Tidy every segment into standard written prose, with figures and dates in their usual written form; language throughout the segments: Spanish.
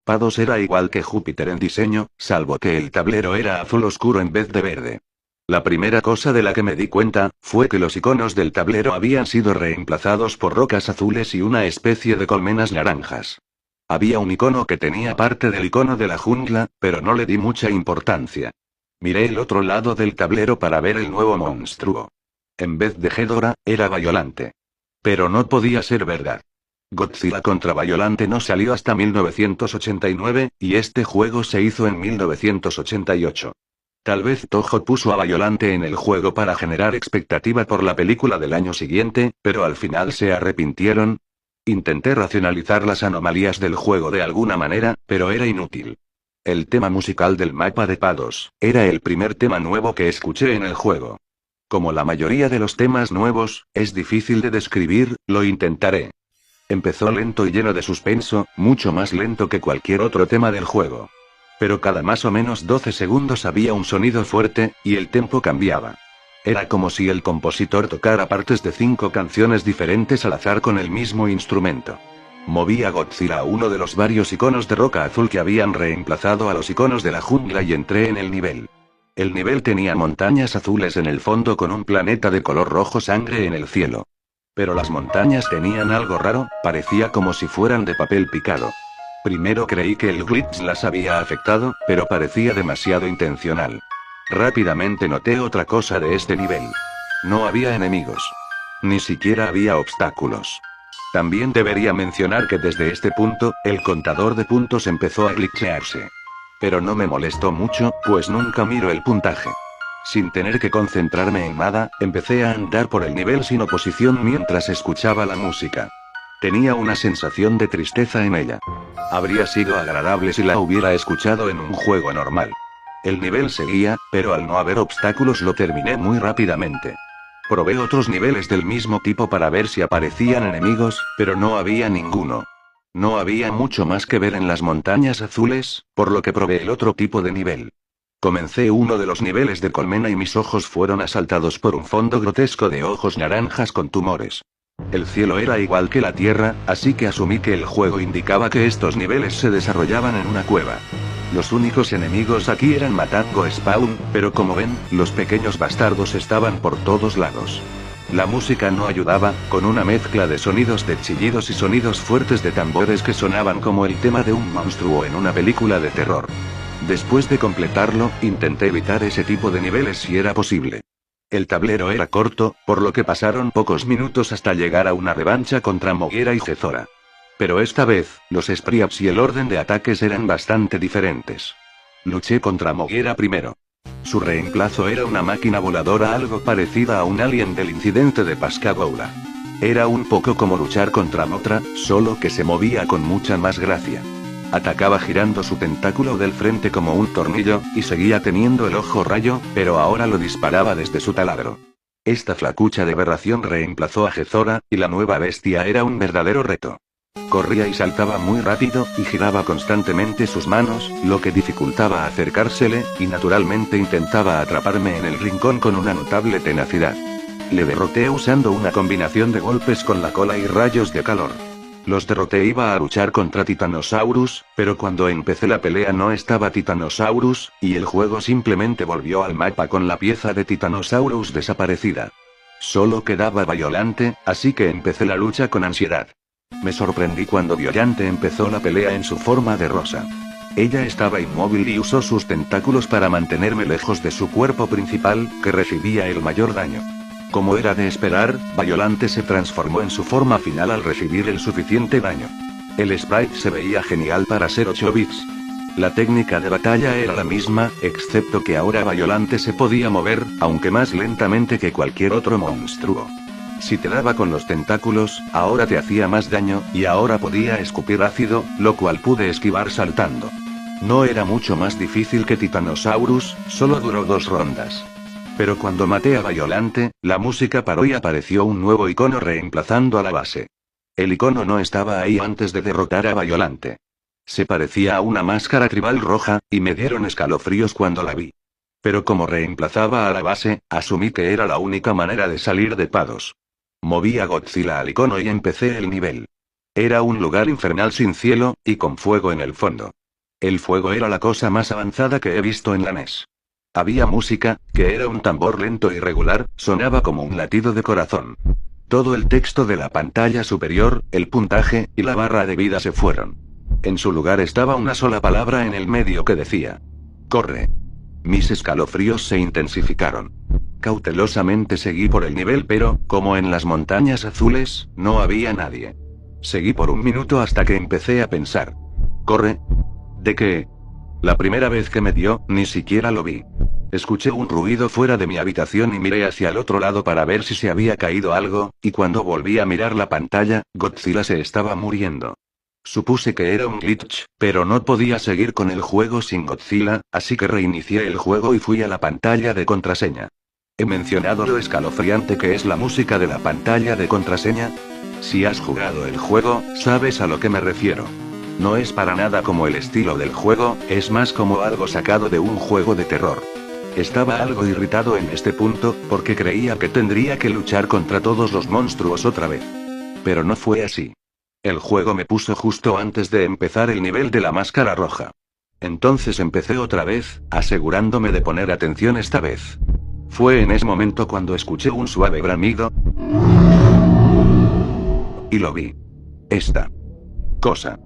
Pados era igual que Júpiter en diseño, salvo que el tablero era azul oscuro en vez de verde. La primera cosa de la que me di cuenta, fue que los iconos del tablero habían sido reemplazados por rocas azules y una especie de colmenas naranjas. Había un icono que tenía parte del icono de la jungla, pero no le di mucha importancia. Miré el otro lado del tablero para ver el nuevo monstruo. En vez de Ghidorah, era Biollante. Pero no podía ser verdad. Godzilla contra Biollante no salió hasta 1989, y este juego se hizo en 1988. Tal vez Toho puso a Biollante en el juego para generar expectativa por la película del año siguiente, pero al final se arrepintieron. Intenté racionalizar las anomalías del juego de alguna manera, pero era inútil. El tema musical del mapa de Pados era el primer tema nuevo que escuché en el juego. Como la mayoría de los temas nuevos, es difícil de describir, lo intentaré. Empezó lento y lleno de suspenso, mucho más lento que cualquier otro tema del juego. Pero cada más o menos 12 segundos había un sonido fuerte, y el tempo cambiaba. Era como si el compositor tocara partes de 5 canciones diferentes al azar con el mismo instrumento. Moví a Godzilla a uno de los varios iconos de roca azul que habían reemplazado a los iconos de la jungla y entré en el nivel. El nivel tenía montañas azules en el fondo con un planeta de color rojo sangre en el cielo. Pero las montañas tenían algo raro, parecía como si fueran de papel picado. Primero creí que el glitch las había afectado, pero parecía demasiado intencional. Rápidamente noté otra cosa de este nivel. No había enemigos. Ni siquiera había obstáculos. También debería mencionar que desde este punto, el contador de puntos empezó a glitchearse. Pero no me molestó mucho, pues nunca miro el puntaje. Sin tener que concentrarme en nada, empecé a andar por el nivel sin oposición mientras escuchaba la música. Tenía una sensación de tristeza en ella. Habría sido agradable si la hubiera escuchado en un juego normal. El nivel seguía, pero al no haber obstáculos lo terminé muy rápidamente. Probé otros niveles del mismo tipo para ver si aparecían enemigos, pero no había ninguno. No había mucho más que ver en las montañas azules, por lo que probé el otro tipo de nivel. Comencé uno de los niveles de colmena y mis ojos fueron asaltados por un fondo grotesco de ojos naranjas con tumores. El cielo era igual que la tierra, así que asumí que el juego indicaba que estos niveles se desarrollaban en una cueva. Los únicos enemigos aquí eran Matango Spawn, pero como ven, los pequeños bastardos estaban por todos lados. La música no ayudaba, con una mezcla de sonidos de chillidos y sonidos fuertes de tambores que sonaban como el tema de un monstruo en una película de terror. Después de completarlo, intenté evitar ese tipo de niveles si era posible. El tablero era corto, por lo que pasaron pocos minutos hasta llegar a una revancha contra Moguera y Ghidorah. Pero esta vez, los sprites y el orden de ataques eran bastante diferentes. Luché contra Moguera primero. Su reemplazo era una máquina voladora algo parecida a un alien del incidente de Pascagoula. Era un poco como luchar contra Mothra, solo que se movía con mucha más gracia. Atacaba girando su tentáculo del frente como un tornillo, y seguía teniendo el ojo rayo, pero ahora lo disparaba desde su taladro. Esta flacucha de aberración reemplazó a Ghidorah, y la nueva bestia era un verdadero reto. Corría y saltaba muy rápido, y giraba constantemente sus manos, lo que dificultaba acercársele, y naturalmente intentaba atraparme en el rincón con una notable tenacidad. Le derroté usando una combinación de golpes con la cola y rayos de calor. Los derroté. Iba a luchar contra Titanosaurus, pero cuando empecé la pelea no estaba Titanosaurus, y el juego simplemente volvió al mapa con la pieza de Titanosaurus desaparecida. Solo quedaba Biollante, así que empecé la lucha con ansiedad. Me sorprendí cuando Biollante empezó la pelea en su forma de rosa. Ella estaba inmóvil y usó sus tentáculos para mantenerme lejos de su cuerpo principal, que recibía el mayor daño. Como era de esperar, Biollante se transformó en su forma final al recibir el suficiente daño. El sprite se veía genial para ser 8 bits. La técnica de batalla era la misma, excepto que ahora Biollante se podía mover, aunque más lentamente que cualquier otro monstruo. Si te daba con los tentáculos, ahora te hacía más daño, y ahora podía escupir ácido, lo cual pude esquivar saltando. No era mucho más difícil que Titanosaurus, solo duró 2 rondas. Pero cuando maté a Biollante, la música paró y apareció un nuevo icono reemplazando a la base. El icono no estaba ahí antes de derrotar a Biollante. Se parecía a una máscara tribal roja, y me dieron escalofríos cuando la vi. Pero como reemplazaba a la base, asumí que era la única manera de salir de Pados. Moví a Godzilla al icono y empecé el nivel. Era un lugar infernal sin cielo, y con fuego en el fondo. El fuego era la cosa más avanzada que he visto en la NES. Había música, que era un tambor lento y regular, sonaba como un latido de corazón. Todo el texto de la pantalla superior, el puntaje, y la barra de vida se fueron. En su lugar estaba una sola palabra en el medio que decía: corre. Mis escalofríos se intensificaron. Cautelosamente seguí por el nivel, pero, como en las montañas azules, no había nadie. Seguí por un minuto hasta que empecé a pensar. ¿Corre? ¿De qué? La primera vez que me dio, ni siquiera lo vi. Escuché un ruido fuera de mi habitación y miré hacia el otro lado para ver si se había caído algo, y cuando volví a mirar la pantalla, Godzilla se estaba muriendo. Supuse que era un glitch, pero no podía seguir con el juego sin Godzilla, así que reinicié el juego y fui a la pantalla de contraseña. ¿He mencionado lo escalofriante que es la música de la pantalla de contraseña? Si has jugado el juego, sabes a lo que me refiero. No es para nada como el estilo del juego, es más como algo sacado de un juego de terror. Estaba algo irritado en este punto, porque creía que tendría que luchar contra todos los monstruos otra vez. Pero no fue así. El juego me puso justo antes de empezar el nivel de la máscara roja. Entonces empecé otra vez, asegurándome de poner atención esta vez. Fue en ese momento cuando escuché un suave bramido. Y lo vi. Esta cosa.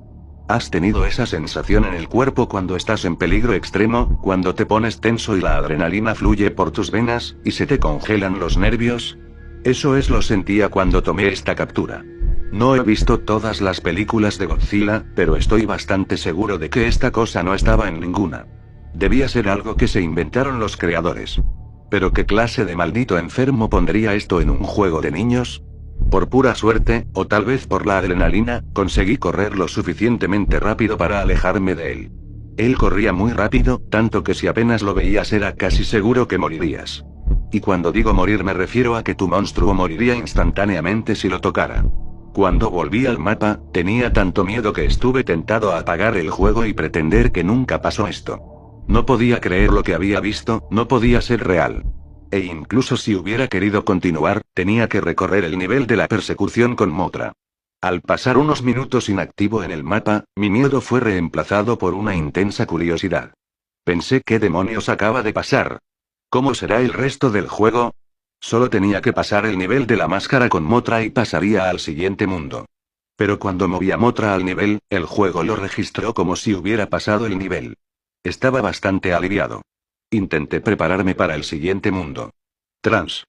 ¿Has tenido esa sensación en el cuerpo cuando estás en peligro extremo, cuando te pones tenso y la adrenalina fluye por tus venas, y se te congelan los nervios? Eso lo sentía cuando tomé esta captura. No he visto todas las películas de Godzilla, pero estoy bastante seguro de que esta cosa no estaba en ninguna. Debía ser algo que se inventaron los creadores. ¿Pero qué clase de maldito enfermo pondría esto en un juego de niños? Por pura suerte, o tal vez por la adrenalina, conseguí correr lo suficientemente rápido para alejarme de él. Él corría muy rápido, tanto que si apenas lo veías era casi seguro que morirías. Y cuando digo morir me refiero a que tu monstruo moriría instantáneamente si lo tocara. Cuando volví al mapa, tenía tanto miedo que estuve tentado a apagar el juego y pretender que nunca pasó esto. No podía creer lo que había visto, no podía ser real. E incluso si hubiera querido continuar, tenía que recorrer el nivel de la persecución con Mothra. Al pasar unos minutos inactivo en el mapa, mi miedo fue reemplazado por una intensa curiosidad. Pensé, ¿qué demonios acaba de pasar? ¿Cómo será el resto del juego? Solo tenía que pasar el nivel de la máscara con Mothra y pasaría al siguiente mundo. Pero cuando moví a Mothra al nivel, el juego lo registró como si hubiera pasado el nivel. Estaba bastante aliviado. Intenté prepararme para el siguiente mundo. Trans.